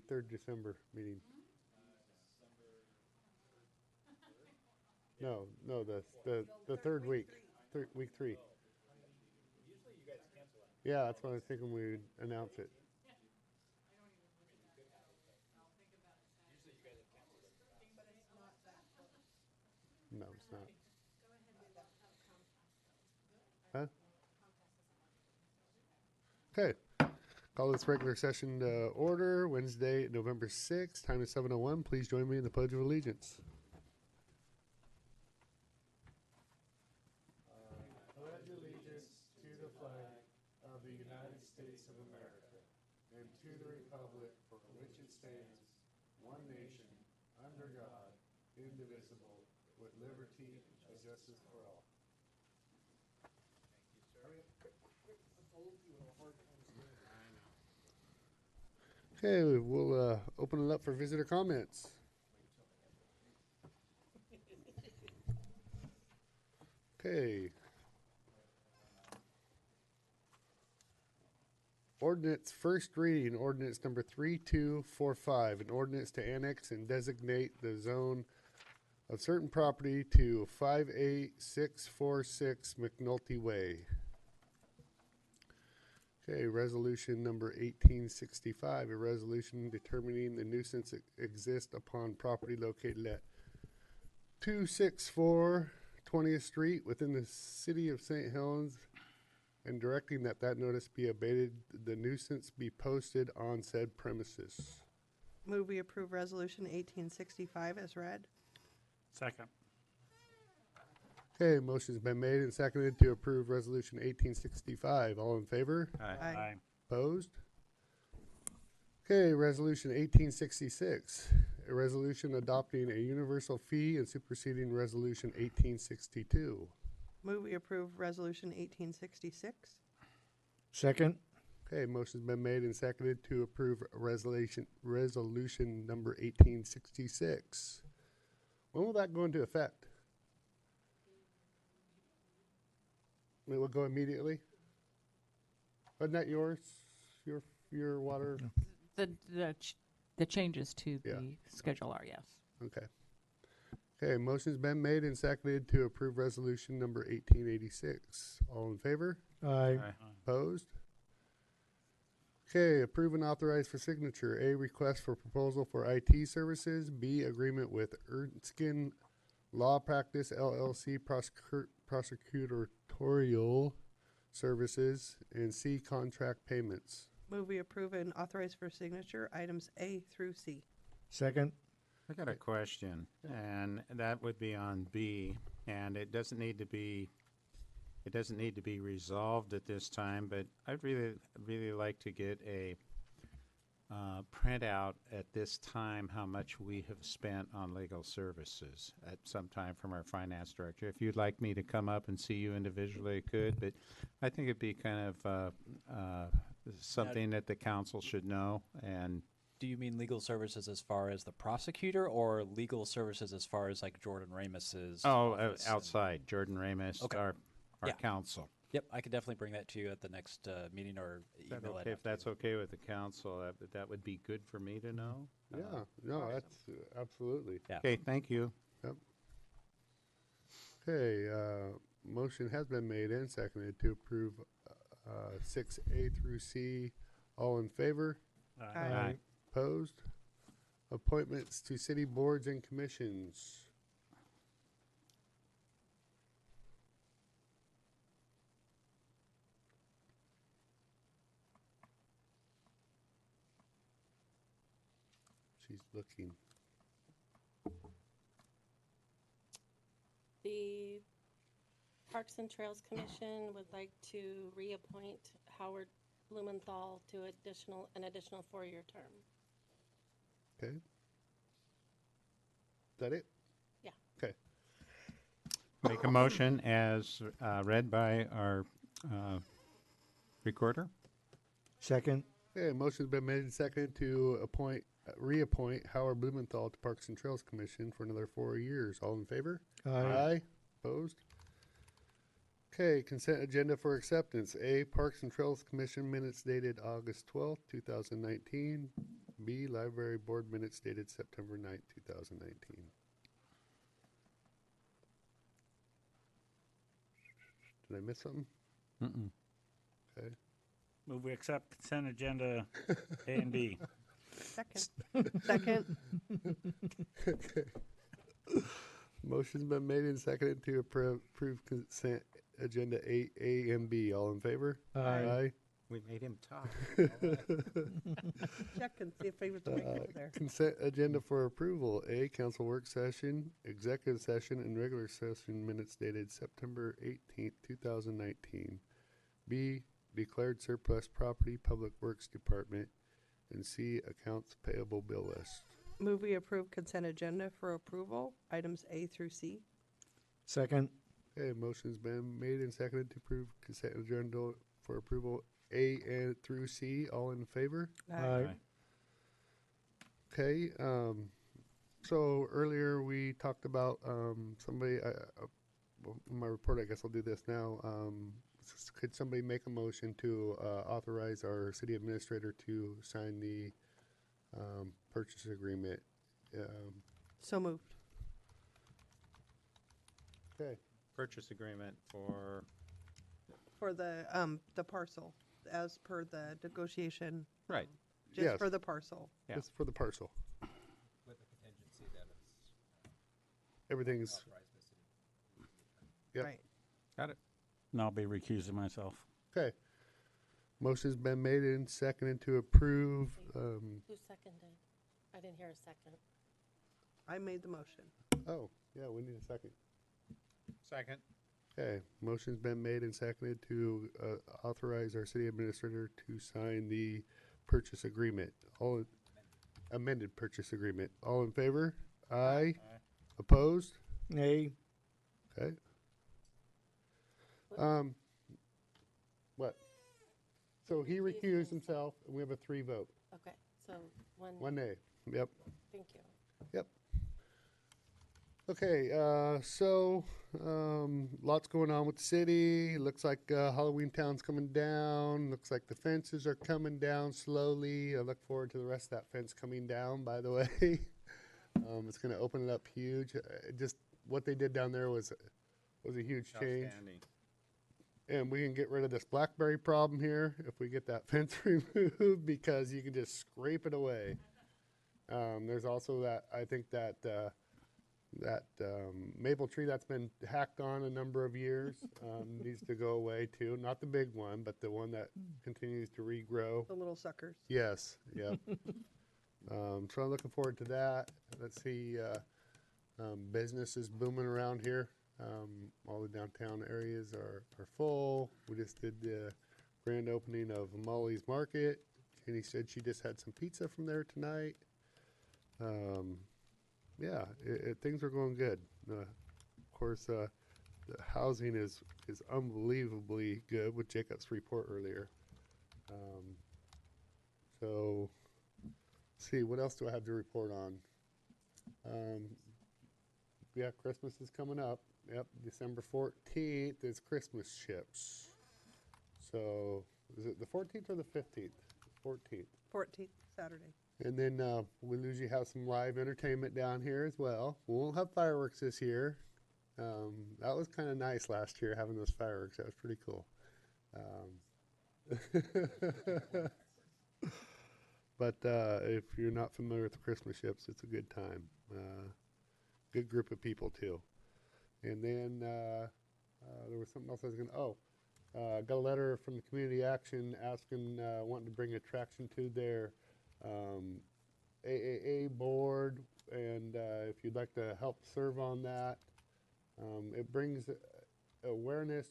third December meeting? No, the third week, week 3. Yeah, that's what I was thinking we'd announce it. No, it's not. Huh? Okay. Call this regular session to order, Wednesday, November 6th, time is 7:01. Please join me in the Pledge of Allegiance. Pledge allegiance to the flag of the United States of America and to the republic for which it stands, one nation, under God, indivisible, with liberty and justice for all. Okay, we'll open it up for visitor comments. Okay. Ordinance first reading, ordinance number 3245, an ordinance to annex and designate the zone of certain property to 58646 McNulty Way. Okay, resolution number 1865, a resolution determining the nuisance exists upon property located at 264 20th Street within the city of St. Helens, and directing that notice be abated, the nuisance be posted on said premises. Move we approve Resolution 1865 as read. Second. Okay, motion's been made and seconded to approve resolution 1865. All in favor? Aye. Opposed? Okay, resolution 1866, a resolution adopting a universal fee and superseding resolution 1862. Move we approve Resolution 1866. Second. Okay, motion's been made and seconded to approve resolution number 1866. When will that go into effect? It will go immediately? Wasn't that yours? Your water? The changes to Yeah. the schedule are, yes. Okay. Okay, motion's been made and seconded to approve resolution number 1886. All in favor? Aye. Opposed? Okay, approve and authorize for signature. A, request for proposal for IT services. B, agreement with Erskine Law Practice LLC prosecutorial services. And C, contract payments. Move we approve and authorize for signature items A through C. Second. I got a question, and that would be on B, and it doesn't need to be resolved at this time, but I'd really like to get a printout at this time how much we have spent on legal services at some time from our finance director. If you'd like me to come up and see you individually, I could, but I think it'd be kind of something that the council should know. And Do you mean legal services as far as the prosecutor, or legal services as far as like Jordan Ramos's office and- outside, Jordan Ramos, Okay. our Yeah. counsel. Yep, I could definitely bring that to you at the next meeting or Is that email it okay? If out to that's you. okay with the council, that would be good for me to know. Yeah, no, that's absolutely. Yeah. Okay, thank you. Okay, motion has been made and seconded to approve 6A through C. All in favor? Aye. Opposed? Appointments to city boards and commissions. She's looking. The Parks and Trails Commission would like to reappoint Howard Blumenthal to an additional 4-year term. Okay. Is that it? Yeah. Okay. Make a motion as read by our recorder. Second. Okay, motion's been made and seconded to reappoint Howard Blumenthal to Parks and Trails Commission for another 4 years. All in favor? Aye. Opposed? Okay, consent agenda for acceptance. A, Parks and Trails Commission minutes dated August 12th, 2019. B, library board minutes dated September 9th, 2019. Did I miss something? Mm-mm. Okay. Move we accept consent agenda A and B. Second. Second. Okay. Motion's been made and seconded to approve consent agenda A and B. All in favor? Aye. We made him talk. Check and see if he was right over there. Consent agenda for approval. A, council work session, executive session, and regular session minutes dated September 18th, 2019. B, declared surplus property, Public Works Department. And C, accounts payable bill list. Move we approve consent agenda for approval, items A through C. Second. Okay, motion's been made and seconded to approve consent agenda for approval A and through C. All in favor? Aye. Okay, so earlier we talked about, somebody, well, in my report, I guess I'll do this now. Could somebody make a motion to, authorize our city administrator to sign the, purchase agreement? So moved. Okay, Purchase agreement for, For the parcel, as per the negotiation, right, just Yes. for the parcel. Yeah. just for the parcel. With the contingency that it's Everything's, Yep. Right. got it. And I'll be recusing myself. okay. Motion's been made and seconded to approve, Who seconded? I didn't hear a second. I made the motion. oh, yeah, we need a second. Second. Okay, motion's been made and seconded to authorize our city administrator to sign the purchase agreement. All amended purchase agreement. All in favor? Aye. Opposed? Nay. Okay. What? So he recused himself, and we have a 3 vote. Okay, so One nay. Yep. thank you. Yep. Okay, lots going on with the city. Looks like Halloween Town's coming down. Looks like the fences are coming down slowly. I look forward to the rest of that fence coming down, by the way. It's going to open it up huge. Just what they did down there was a huge change. Outstanding. And we can get rid of this blackberry problem here if we get that fence removed, because you can just scrape it away. There's also that, I think that maple tree that's been hacked on a number of years needs to go away too. Not the big one, but the one that continues to regrow. The little suckers. Yes, yeah. So I'm looking forward to that. Let's see, business is booming around here. All the downtown areas are full. We just did the grand opening of Molly's Market. Jenny said she just had some pizza from there tonight. Yeah, things are going good. Of course, the housing is unbelievably good with Jacob's report earlier. So, let's see, what else do I have to report on? Yeah, Christmas is coming up. Yep, December 14th is Christmas ships. So, is it the 14th or the 15th? 14th. 14th, Saturday. And then we'll usually have some live entertainment down here as well. We won't have fireworks this year. That was kind of nice last year, having those fireworks. That was pretty cool. But if you're not familiar with the Christmas ships, it's a good time. Good group of people, too. And then there was something else I was going to, got a letter from the Community Action asking, wanting to bring attraction to their AAA board, and if you'd like to help serve on that, it brings awareness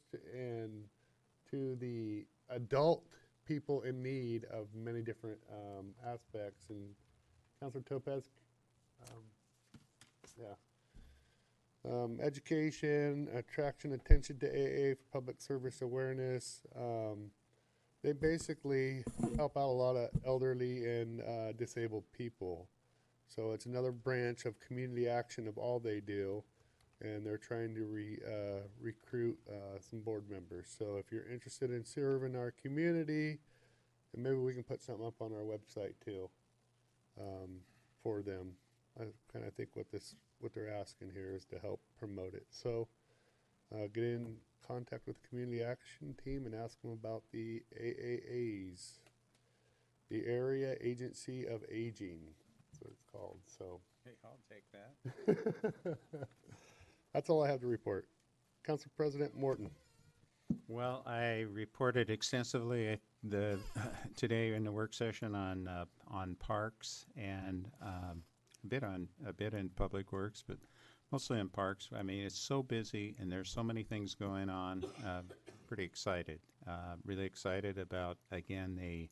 to the adult people in need of many different aspects. And Councilor Topaz, education, attraction, attention to AA for public service awareness. They basically help out a lot of elderly and disabled people. So it's another branch of community action of all they do, and they're trying to recruit some board members. So if you're interested in serving our community, and maybe we can put something up on our website too. for them. I kind of think what they're asking here is to help promote it. So get in contact with the community action team and ask them about the AAAs, the Area Agency of Aging. That's what it's called. So Hey, I'll take that. that's all I have to report. Council President Morton. Well, I reported extensively today in the work session on parks and a bit in public works, but mostly in parks. I mean, it's so busy and there's so many things going on. Pretty excited. Really excited about again the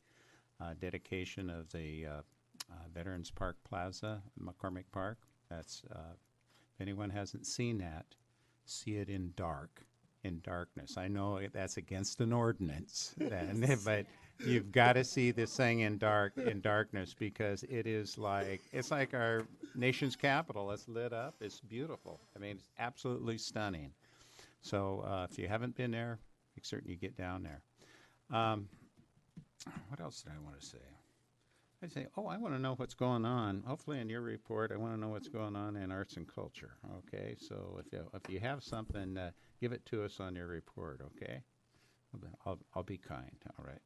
dedication of the Veterans Park Plaza, McCormick Park. That's if anyone hasn't seen that, see it in darkness. I know that's against an ordinance, but you've got to see this thing in darkness because it's like our nation's capital. It's lit up. It's beautiful. I mean, it's absolutely stunning. So if you haven't been there, make certain you get down there. What else did I want to say? I'd say, I want to know what's going on. Hopefully in your report, I want to know what's going on in arts and culture, okay? So if you have something, give it to us on your report, okay? I'll be kind, all right?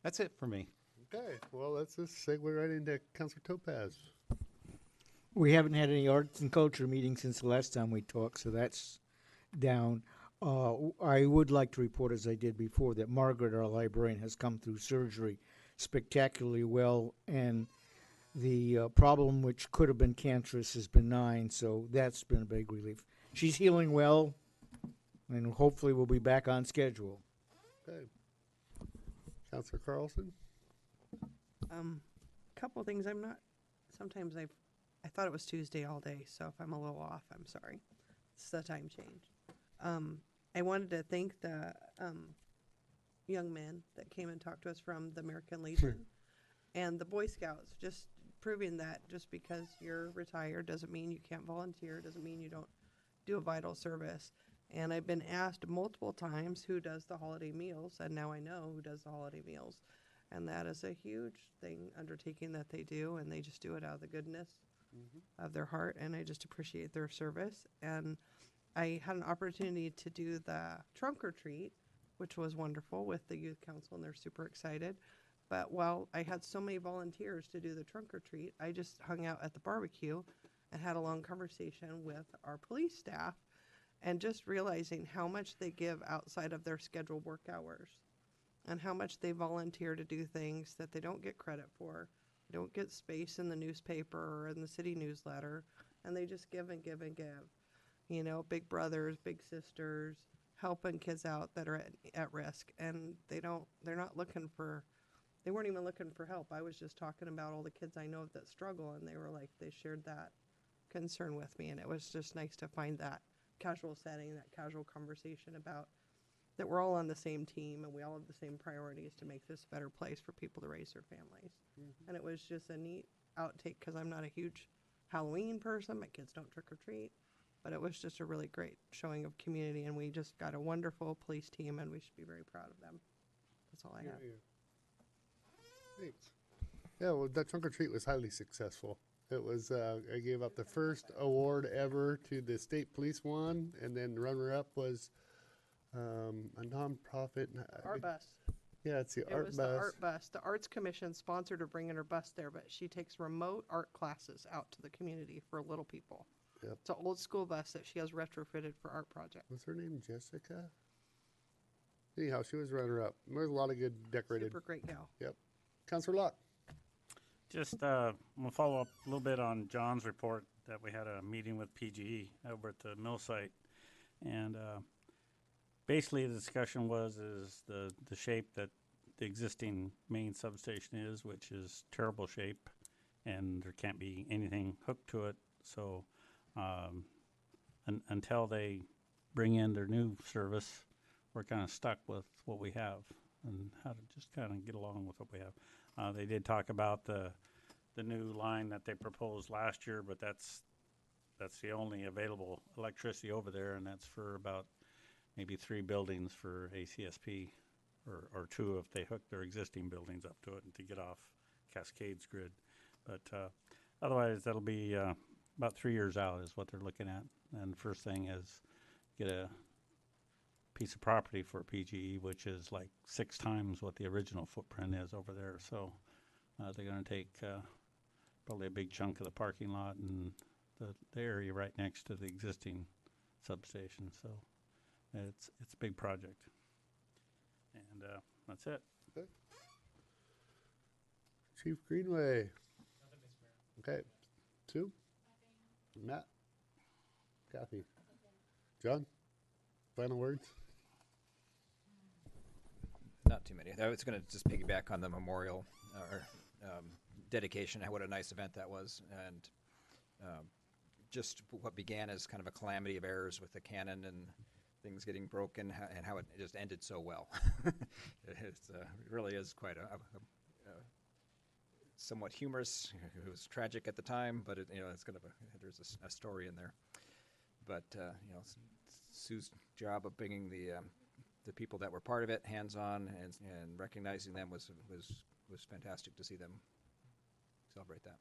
That's it for me. Okay, well, let's just segue right into Councilor Topaz. We haven't had any arts and culture meetings since the last time we talked, so that's down. I would like to report, as I did before, that Margaret, our librarian, has come through surgery spectacularly well, and the problem, which could have been cancerous, is benign, so that's been a big relief. She's healing well, and hopefully we'll be back on schedule. Okay. Councilor Carlson? Couple things. Sometimes I thought it was Tuesday all day, so if I'm a little off, I'm sorry. It's the time change. I wanted to thank the young men that came and talked to us from the American Legion and the Boy Scouts, just proving that just because you're retired doesn't mean you can't volunteer, doesn't mean you don't do a vital service. And I've been asked multiple times who does the holiday meals, and now I know who does the holiday meals. And that is a huge undertaking that they do, and they just do it out of the goodness of their heart, and I just appreciate their service. And I had an opportunity to do the trunk or treat, which was wonderful, with the youth council, and they're super excited. But while I had so many volunteers to do the trunk or treat, I just hung out at the barbecue and had a long conversation with our police staff, and just realizing how much they give outside of their scheduled work hours and how much they volunteer to do things that they don't get credit for. They don't get space in the newspaper or in the city newsletter, and they just give and give and give. You know, big brothers, big sisters, helping kids out that are at risk, and they weren't even looking for help. I was just talking about all the kids I know that struggle, and they shared that concern with me, and it was just nice to find that casual setting, that casual conversation about that we're all on the same team and we all have the same priorities to make this a better place for people to raise their families. And it was just a neat outtake because I'm not a huge Halloween person. My kids don't trick or treat. But it was just a really great showing of community, and we just got a wonderful police team, and we should be very proud of them. That's all I have. Thanks. Yeah, well, that trunk or treat was highly successful. It was, I gave out the first award ever to the state police one, and then the runner-up was a nonprofit. Art Bus. Yeah, it's the It Art was Bus. the Art Bus. The Arts Commission sponsored her bringing her bus there, but she takes remote art classes out to the community for little people. Yep. It's an old school bus that she has retrofitted for art projects. Was her name Jessica? Anyhow, she was runner-up. There's a lot of good decorated. Super great gal. Yep. Councilor Locke. Just, we'll follow up a little bit on John's report that we had a meeting with PGE over at the mill site. And basically the discussion is the shape that the existing main substation is, which is terrible shape, and there can't be anything hooked to it. So until they bring in their new service, we're kind of stuck with what we have and how to just kind of get along with what we have. They did talk about the new line that they proposed last year, but that's the only available electricity over there, and that's for about maybe 3 buildings for ACSP, or 2 if they hook their existing buildings up to it and to get off Cascades grid. But otherwise, that'll be about 3 years out is what they're looking at. And first thing is get a piece of property for PGE, which is like 6 times what the original footprint is over there. So they're going to take probably a big chunk of the parking lot and the area right next to the existing substation. So it's a big project. And that's it. Chief Greenway. Okay. Sue? Matt? Kathy? John? Final words? Not too many. I was going to just piggyback on the memorial or dedication. What a nice event that was. And just what began as kind of a calamity of errors with the cannon and things getting broken, and how it just ended so well. It really is quite a somewhat humorous. It was tragic at the time, but it's kind of there's a story in there. But Sue's job of bringing the people that were part of it hands-on and recognizing them was fantastic to see them celebrate that.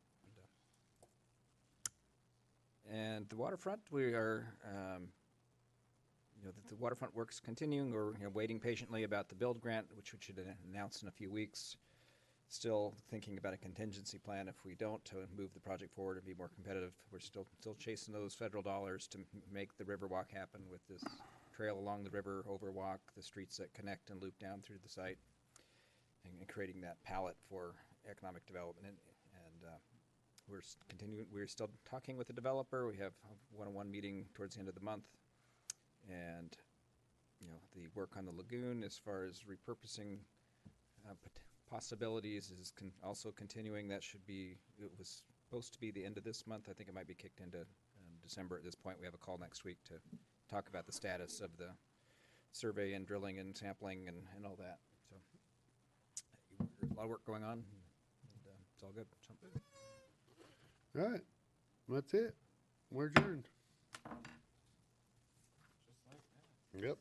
And the waterfront, we are. The waterfront work's continuing. We're waiting patiently about the build grant, which we should announce in a few weeks. Still thinking about a contingency plan if we don't, to move the project forward and be more competitive. We're still chasing those federal dollars to make the Riverwalk happen with this trail along the river, overwalk, the streets that connect and loop down through the site, and creating that palette for economic development. And we're continuing. We're still talking with the developer. We have a one-on-one meeting towards the end of the month. And, the work on the lagoon as far as repurposing possibilities is also continuing. It was supposed to be the end of this month. I think it might be kicked into December at this point. We have a call next week to talk about the status of the survey and drilling and sampling and all that. So, a lot of work going on, and it's all good. So. All right. That's it. We're adjourned. Yep.